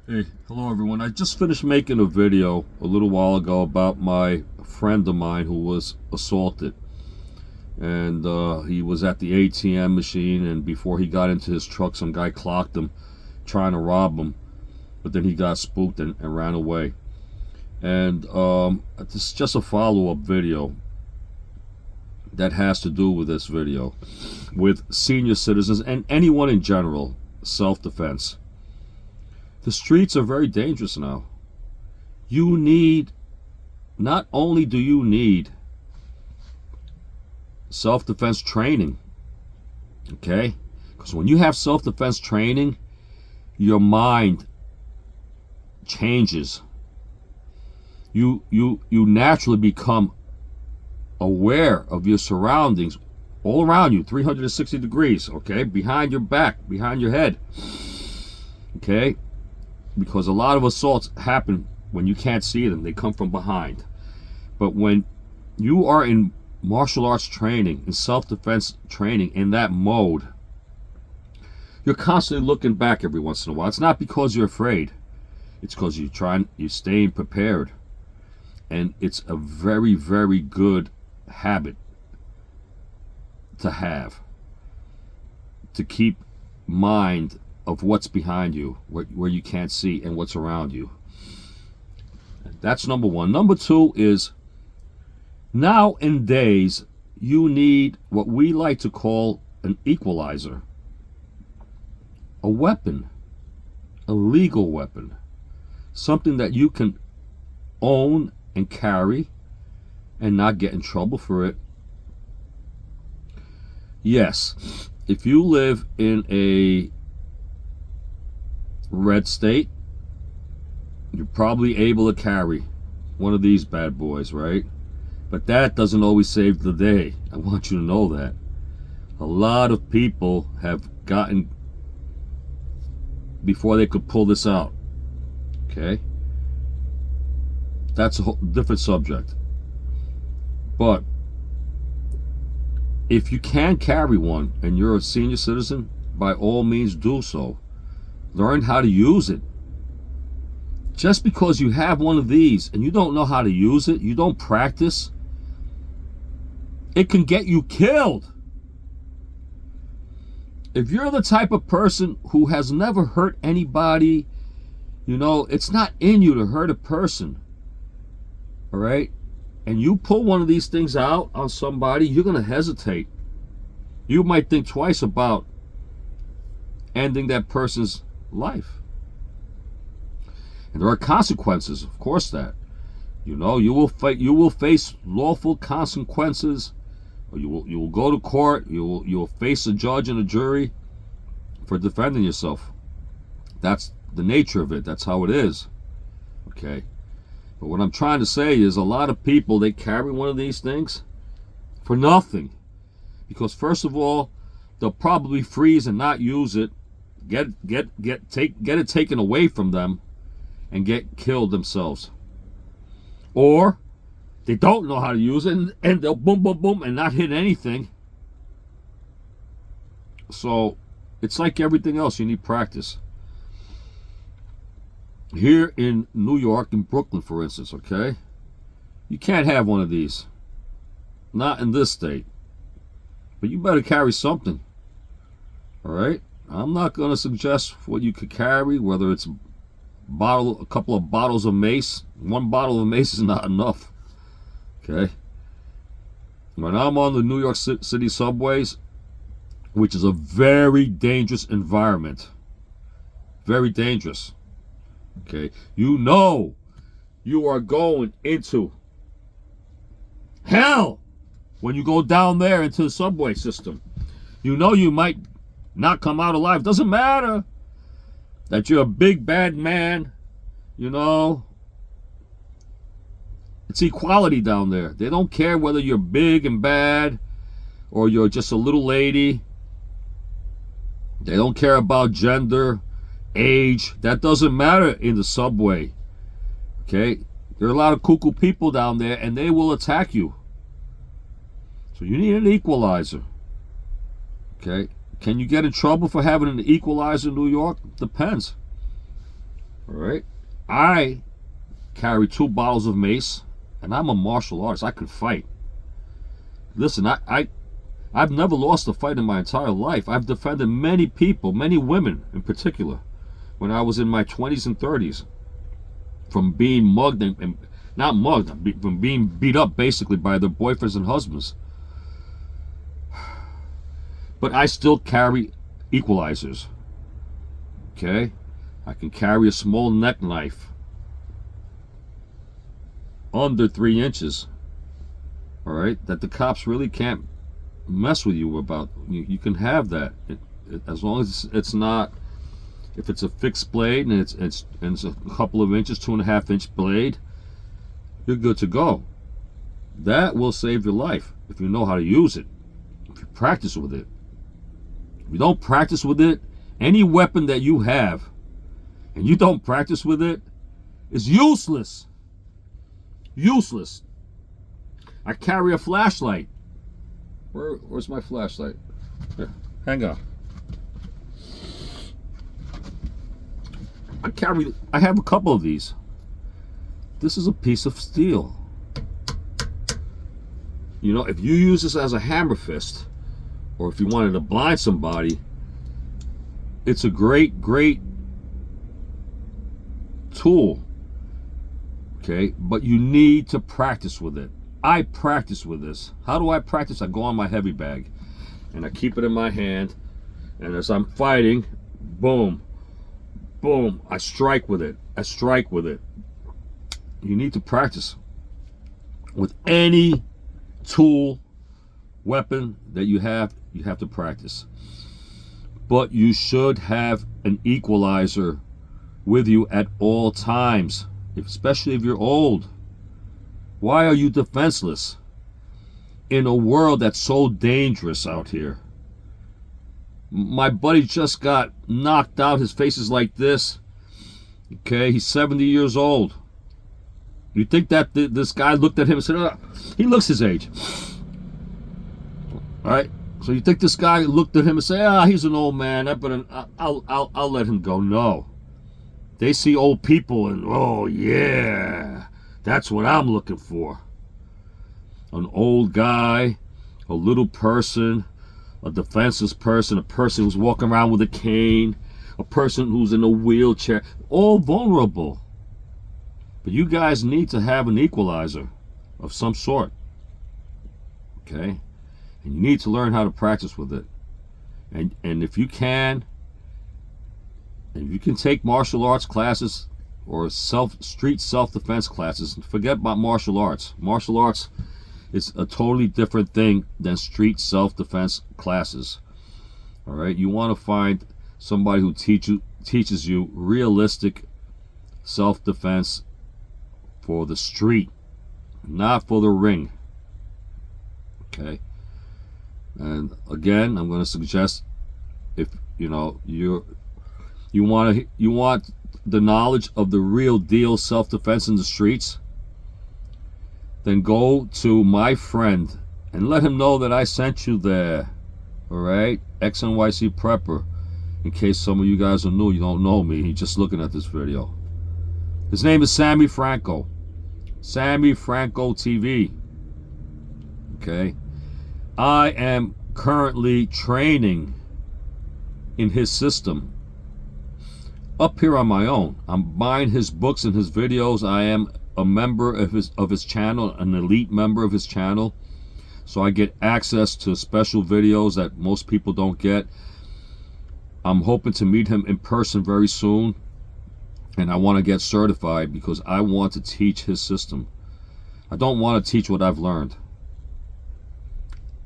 Hey, hello everyone. I just finished making a video a little while ago about my friend of mine who was assaulted. And he was at the ATM machine, and before he got into his truck, some guy clocked him trying to rob him. But then he got spooked and ran away. And this is just a follow-up video that has to do with this video, with senior citizens and anyone in general, self-defense. The streets are very dangerous now. Not only do you need self-defense training, okay? Because when you have self-defense training, your mind changes. You naturally become aware of your surroundings all around you, 360 degrees, okay? Behind your back, behind your head, okay? Because a lot of assaults happen when you can't see them. They come from behind. But when you are in martial arts training, in self-defense training, in that mode, you're constantly looking back every once in a while. It's not because you're afraid. It's because you're staying prepared. And it's a very, very good habit to have, to keep mind of what's behind you, where you can't see, and what's around you. That's number one. Number two is, nowadays, you need what we like to call an equalizer. A weapon. A legal weapon. Something that you can own and carry and not get in trouble for it. Yes, if you live in a red state, you're probably able to carry one of these bad boys, right? But that doesn't always save the day. I want you to know that. A lot of people have gotten before they could pull this out, okay? That's a whole different subject. But if you can carry one and you're a senior citizen, by all means do so. Learn how to use it. Just because you have one of these and you don't know how to use it, you don't practice, it can get you killed. If you're the type of person who has never hurt anybody, it's not in you to hurt a person, all right? And you pull one of these things out on somebody, you're going to hesitate. You might think twice about ending that person's life. And there are consequences, of course, that you will face lawful consequences, or you will go to court, you will face a judge and a jury for defending yourself. That's the nature of it. That's how it is, okay? But what I'm trying to say is, a lot of people, they carry one of these things for nothing, because first of all, they'll probably freeze and not use it, get it taken away from them, and get killed themselves. Or they don't know how to use it, and they'll boom, boom, boom, and not hit anything. So it's like everything else. You need practice. Here in New York, in Brooklyn, for instance, okay, you can't have one of these. Not in this state. But you better carry something. All right? I'm not going to suggest what you could carry, whether it's a couple of bottles of mace. One bottle of mace is not enough. Okay? When I'm on the New York City subways, which is a very dangerous environment, very dangerous, okay, you are going into hell when you go down there into the subway system. You might not come out alive. Doesn't matter that you're a big bad man. It's equality down there. They don't care whether you're big and bad or you're just a little lady. They don't care about gender, age. That doesn't matter in the subway, okay? There are a lot of cuckoo people down there, and they will attack you. So you need an equalizer, okay? Can you get in trouble for having an equalizer in New York? Depends. All right. I carry 2 bottles of mace, and I'm a martial artist. I can fight. Listen, I've never lost a fight in my entire life. I've defended many people, many women in particular, when I was in my 20s and 30s, from being mugged and not mugged, from being beat up basically by their boyfriends and husbands. But I still carry equalizers. Okay? I can carry a small neck knife under 3 inches. All right? That the cops really can't mess with you about. You can have that. As long as it's not, if it's a fixed blade and it's a couple of inches, 2.5 inch blade, you're good to go. That will save your life if you know how to use it, if you practice with it. If you don't practice with it, any weapon that you have and you don't practice with it is useless. Useless. I carry a flashlight. Where's my flashlight? Here, hang on. I have a couple of these. This is a piece of steel. You know, if you use this as a hammer fist, or if you wanted to blind somebody, it's a great tool. Okay, but you need to practice with it. I practice with this. How do I practice? I go on my heavy bag and I keep it in my hand, and as I'm fighting, boom, boom, I strike with it. I strike with it. You need to practice with any tool, weapon that you have to practice. But you should have an equalizer with you at all times, especially if you're old. Why are you defenseless in a world that's so dangerous out here? My buddy just got knocked out. His face is like this. Okay, he's 70 years old. You think that this guy looked at him and said, oh, he looks his age. All right. So you think this guy looked at him and said, he's an old man. I'll let him go. No. They see old people and, oh yeah, that's what I'm looking for. An old guy, a little person, a defenseless person, a person who's walking around with a cane, a person who's in a wheelchair, all vulnerable. But you guys need to have an equalizer of some sort. Okay? And you need to learn how to practice with it. And if you can, and you can take martial arts classes or street self-defense classes, forget about martial arts. Martial arts is a totally different thing than street self-defense classes. All right? You want to find somebody who teaches you realistic self-defense for the street, not for the ring. Okay? And again, I'm going to suggest, if you know you want the knowledge of the real deal self-defense in the streets, then go to my friend and let him know that I sent you there. All right, XNYC Prepper. In case some of you guys are new, you don't know me, you're just looking at this video. His name is Sammy Franco. Sammy Franco TV. Okay. I am currently training in his system up here on my own. I'm buying his books and his videos. I am a member of his channel, an elite member of his channel. So I get access to special videos that most people don't get. I'm hoping to meet him in person very soon. And I want to get certified because I want to teach his system. I don't want to teach what I've learned.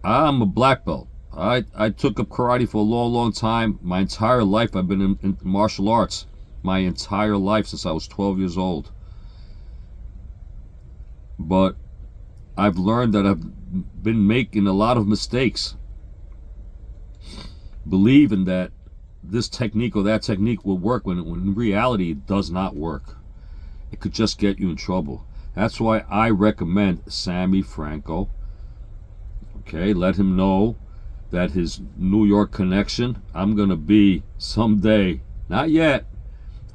I'm a black belt. I took up karate for a long time. My entire life I've been in martial arts. My entire life since I was 12 years old. But I've learned that I've been making a lot of mistakes, believing that this technique or that technique will work when in reality it does not work. It could just get you in trouble. That's why I recommend Sammy Franco. Okay, let him know that his New York connection, I'm going to be someday, not yet,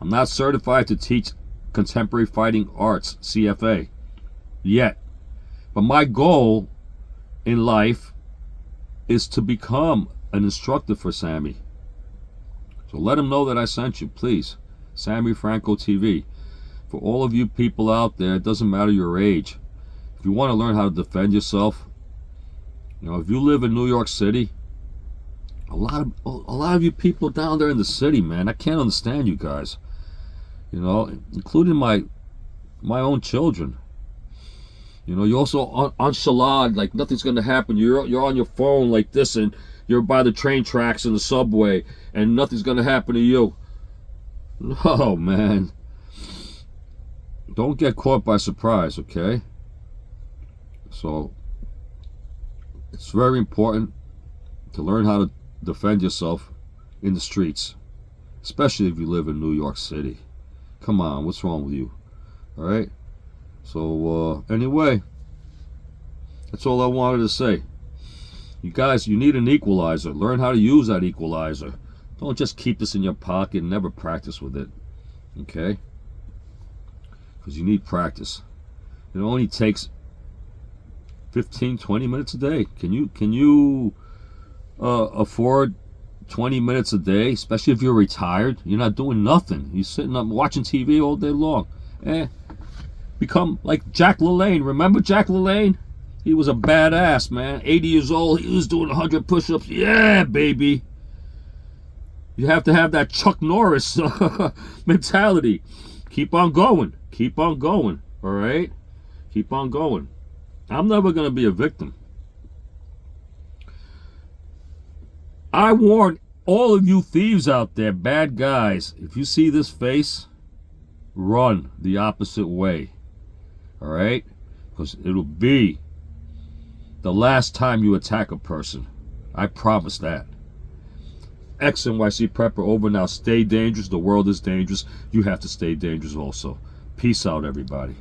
I'm not certified to teach contemporary fighting arts, CFA, yet. But my goal in life is to become an instructor for Sammy. So let him know that I sent you, please. Sammy Franco TV. For all of you people out there, it doesn't matter your age. If you want to learn how to defend yourself, if you live in New York City, a lot of you people down there in the city, man, I can't understand you guys. Including my own children. You're also on Shalad, like nothing's gonna happen. You're on your phone like this, and you're by the train tracks in the subway, and nothing's gonna happen to you. No, man. Don't get caught by surprise, okay? So it's very important to learn how to defend yourself in the streets, especially if you live in New York City. Come on, what's wrong with you? All right. So anyway, that's all I wanted to say. You guys, you need an equalizer. Learn how to use that equalizer. Don't just keep this in your pocket and never practice with it. Okay? Because you need practice. It only takes 15, 20 minutes a day. Can you afford 20 minutes a day, especially if you're retired? You're not doing nothing. You're sitting up watching TV all day long. Become like Jack LaLanne. Remember Jack LaLanne? He was a badass, man. 80 years old. He was doing 100 push-ups. Yeah, baby. You have to have that Chuck Norris mentality. Keep on going. Keep on going. All right? Keep on going. I'm never going to be a victim. I warn all of you thieves out there, bad guys, if you see this face, run the opposite way. All right? Because it'll be the last time you attack a person. I promise that. X and YC Prepper over now. Stay dangerous. The world is dangerous. You have to stay dangerous also. Peace out, everybody.